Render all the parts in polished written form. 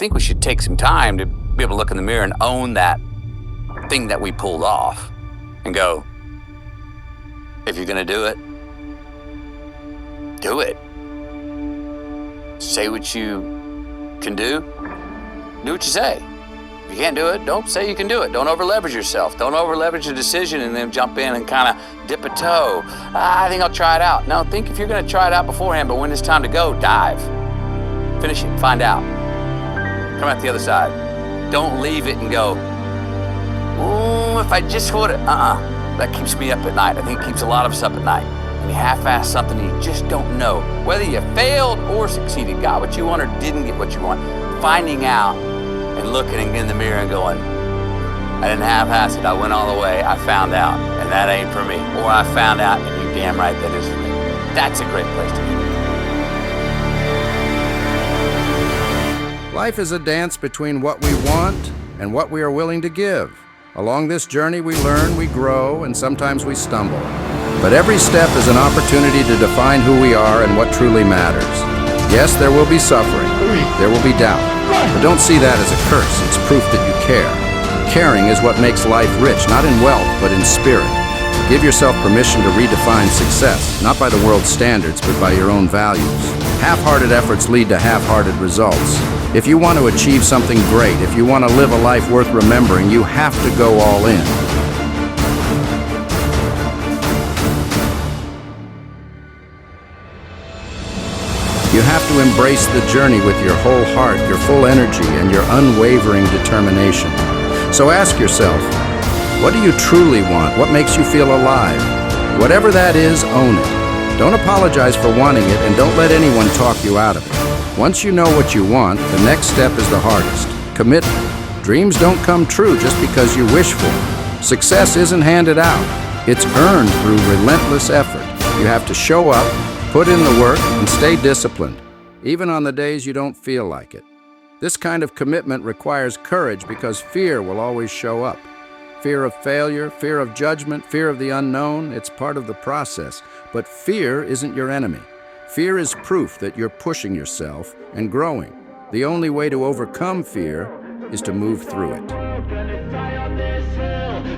think we should take some time to be able to look in the mirror and own that thing that we pulled off and go, if you're gonna do it, do it. Say what you can do what you say. If you can't do it, don't say you can do it. Don't over leverage yourself. Don't over leverage a decision and then jump in and kind of dip a toe. I think I'll try it out. No, think if you're gonna try it out beforehand, but when it's time to go, dive. Finish it, find out. Come out the other side. Don't leave it and go, ooh, if I just would have, that keeps me up at night. I think it keeps a lot of us up at night. When you half-ass something you just don't know, whether you failed or succeeded, got what you want or didn't get what you want, finding out and looking in the mirror and going, I didn't half-ass it, I went all the way, I found out, and that ain't for me. Or I found out, and you're damn right that is for me. That's a great place to be. Life is a dance between what we want and what we are willing to give. Along this journey, we learn, we grow, and sometimes we stumble. But every step is an opportunity to define who we are and what truly matters. Yes, there will be suffering. There will be doubt. But don't see that as a curse. It's proof that you care. Caring is what makes life rich, not in wealth, but in spirit. Give yourself permission to redefine success, not by the world's standards, but by your own values. Half-hearted efforts lead to half-hearted results. If you want to achieve something great, if you want to live a life worth remembering, you have to go all in. You have to embrace the journey with your whole heart, your full energy, and your unwavering determination. So ask yourself, what do you truly want? What makes you feel alive? Whatever that is, own it. Don't apologize for wanting it, and don't let anyone talk you out of it. Once you know what you want, the next step is the hardest. Commitment. Dreams don't come true just because you wish for them. Success isn't handed out. It's earned through relentless effort. You have to show up, put in the work, and stay disciplined, even on the days you don't feel like it. This kind of commitment requires courage because fear will always show up. Fear of failure, fear of judgment, fear of the unknown, it's part of the process. But fear isn't your enemy. Fear is proof that you're pushing yourself and growing. The only way to overcome fear is to move through it.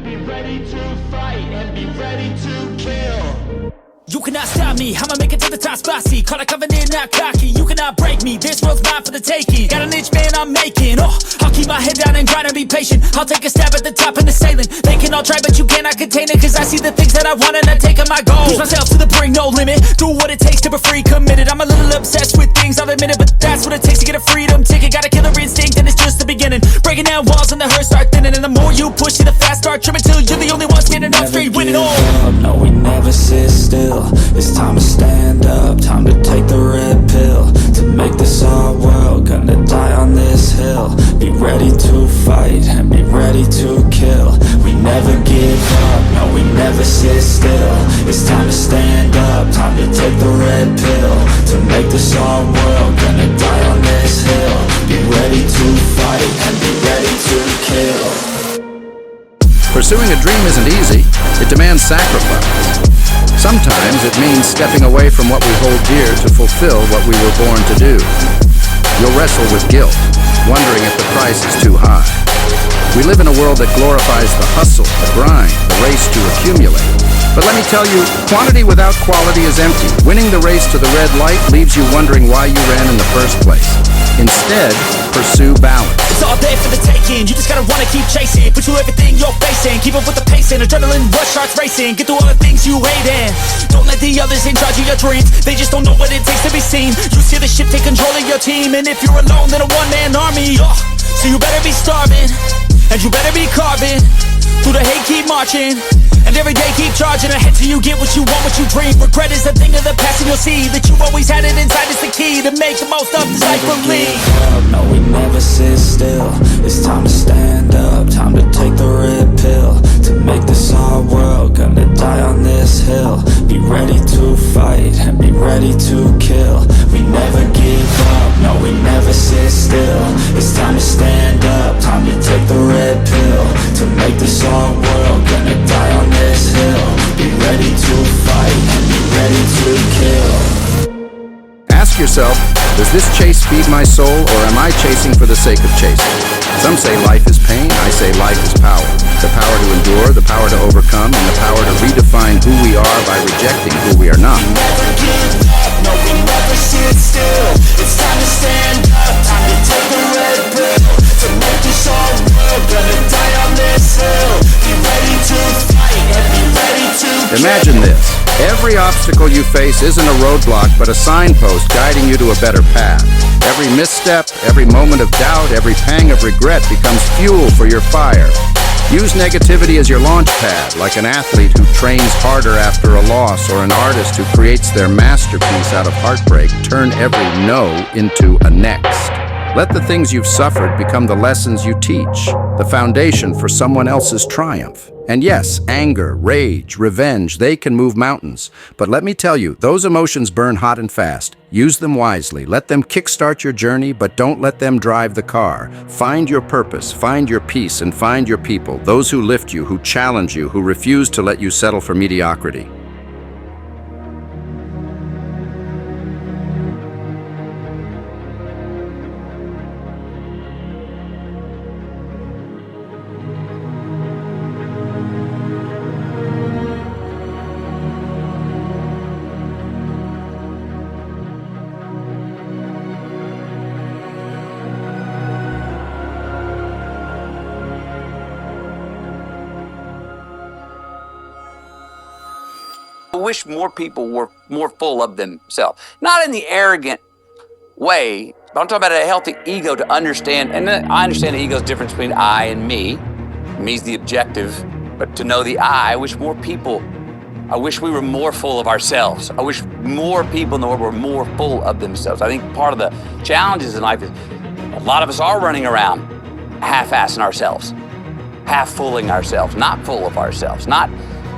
Be ready to fight and be ready to kill. You cannot stop me, I'ma make it to the top spicy. Call it covenant, not cocky. You cannot break me, this world's mine for the taking. Got an inch, man, I'm making. I'll keep my head down and grind and be patient. I'll take a stab at the top and the sailing. They can all try, but you cannot contain it. Cause I see the things that I want and I take on my goal. Push myself to the brink, no limit. Do what it takes to be free, committed. I'm a little obsessed with things, I'll admit it. But that's what it takes to get a freedom ticket. Got a killer instinct and it's just the beginning. Breaking down walls and the hurt start thinning. And the more you push it, the fast start trimming. Till you're the only one standing up straight, winning all. No, we never sit still. It's time to stand up, time to take the red pill. To make this our world, gonna die on this hill. Be ready to fight and be ready to kill. We never give up, no, we never sit still. It's time to stand up, time to take the red pill. To make this our world, gonna die on this hill. Be ready to fight and be ready to kill. Pursuing a dream isn't easy. It demands sacrifice. Sometimes it means stepping away from what we hold dear to fulfill what we were born to do. You'll wrestle with guilt, wondering if the price is too high. We live in a world that glorifies the hustle, the grind, the race to accumulate. But let me tell you, quantity without quality is empty. Winning the race to the red light leaves you wondering why you ran in the first place. Instead, pursue balance. It's all there for the taking, you just gotta wanna keep chasing. Pursue everything you're facing, keep up with the pacing. Adrenaline rush starts racing, get through all the things you hate in. Don't let the others in charge of your dreams, they just don't know what it takes to be seen. You see the ship take control of your team, and if you're alone, then a one-man army. So you better be starving, and you better be carving. Through the hate, keep marching, and every day keep charging ahead till you get what you want, what you dream. Regret is a thing of the past, and you'll see that you've always had it inside. It's the key to make the most of this life. Believe. No, we never sit still. It's time to stand up, time to take the red pill. To make this our world, gonna die on this hill. Be ready to fight and be ready to kill. We never give up, no, we never sit still. It's time to stand up, time to take the red pill. To make this our world, gonna die on this hill. Be ready to fight and be ready to kill. Ask yourself, Does this chase feed my soul, or am I chasing for the sake of chasing? Some say life is pain, I say life is power. The power to endure, the power to overcome, and the power to redefine who we are by rejecting who we are not. We never give up, no, we never sit still. It's time to stand up, time to take the red pill. To make this all real, gonna die on this hill. Be ready to fight and be ready to Imagine this. Every obstacle you face isn't a roadblock, but a signpost guiding you to a better path. Every misstep, every moment of doubt, every pang of regret becomes fuel for your fire. Use negativity as your launch pad, like an athlete who trains harder after a loss, or an artist who creates their masterpiece out of heartbreak. Turn every no into a next. Let the things you've suffered become the lessons you teach, the foundation for someone else's triumph. And yes, anger, rage, revenge, they can move mountains. But let me tell you, those emotions burn hot and fast. Use them wisely. Let them kickstart your journey, but don't let them drive the car. Find your purpose, find your peace, and find your people, those who lift you, who challenge you, who refuse to let you settle for mediocrity. I wish more people were more full of themselves. Not in the arrogant way, but I'm talking about a healthy ego to understand, and I understand the ego's difference between I and me. Me's the objective, but to know the I wish more people, I wish we were more full of ourselves. I wish more people in the world were more full of themselves. I think part of the challenges in life is a lot of us are running around half-assing ourselves, half-fooling ourselves, not full of ourselves, not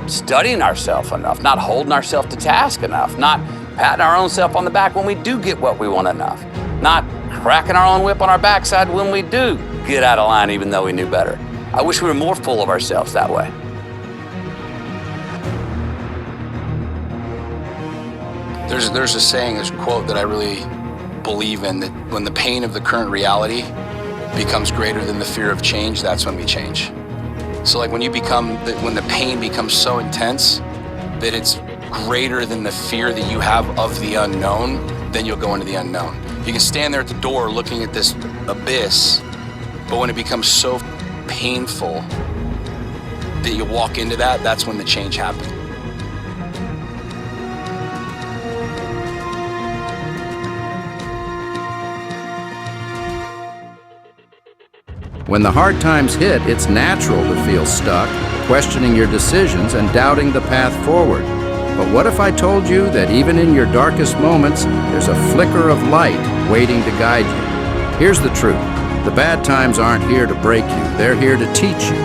studying ourselves enough, not holding ourselves to task enough, not patting our own self on the back when we do get what we want enough, not cracking our own whip on our backside when we do get out of line even though we knew better. I wish we were more full of ourselves that way. There's a saying, there's a quote that I really believe in, that when the pain of the current reality becomes greater than the fear of change, that's when we change. So like when the pain becomes so intense that it's greater than the fear that you have of the unknown, then you'll go into the unknown. You can stand there at the door looking at this abyss, but when it becomes so painful that you walk into that, that's when the change happens. When the hard times hit, it's natural to feel stuck, questioning your decisions and doubting the path forward. But what if I told you that even in your darkest moments, there's a flicker of light waiting to guide you? Here's the truth. The bad times aren't here to break you, they're here to teach you.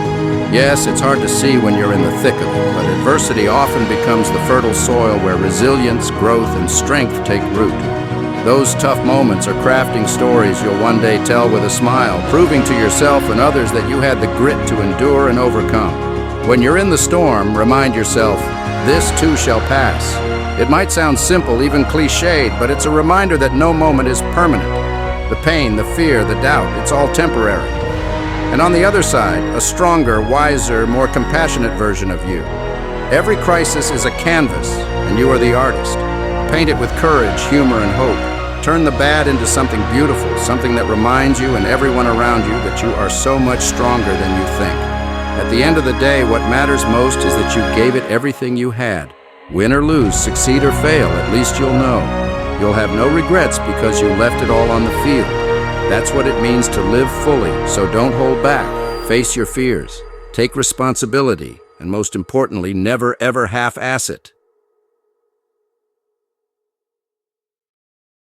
Yes, it's hard to see when you're in the thick of it, but adversity often becomes the fertile soil where resilience, growth, and strength take root. Those tough moments are crafting stories you'll one day tell with a smile, proving to yourself and others that you had the grit to endure and overcome. When you're in the storm, remind yourself, this too shall pass. It might sound simple, even cliched, but it's a reminder that no moment is permanent. The pain, the fear, the doubt, it's all temporary. And on the other side, a stronger, wiser, more compassionate version of you. Every crisis is a canvas, and you are the artist. Paint it with courage, humor, and hope. Turn the bad into something beautiful, something that reminds you and everyone around you that you are so much stronger than you think. At the end of the day, what matters most is that you gave it everything you had. Win or lose, succeed or fail, at least you'll know. You'll have no regrets because you left it all on the field. That's what it means to live fully, so don't hold back. Face your fears, take responsibility, and most importantly, never ever half-ass it.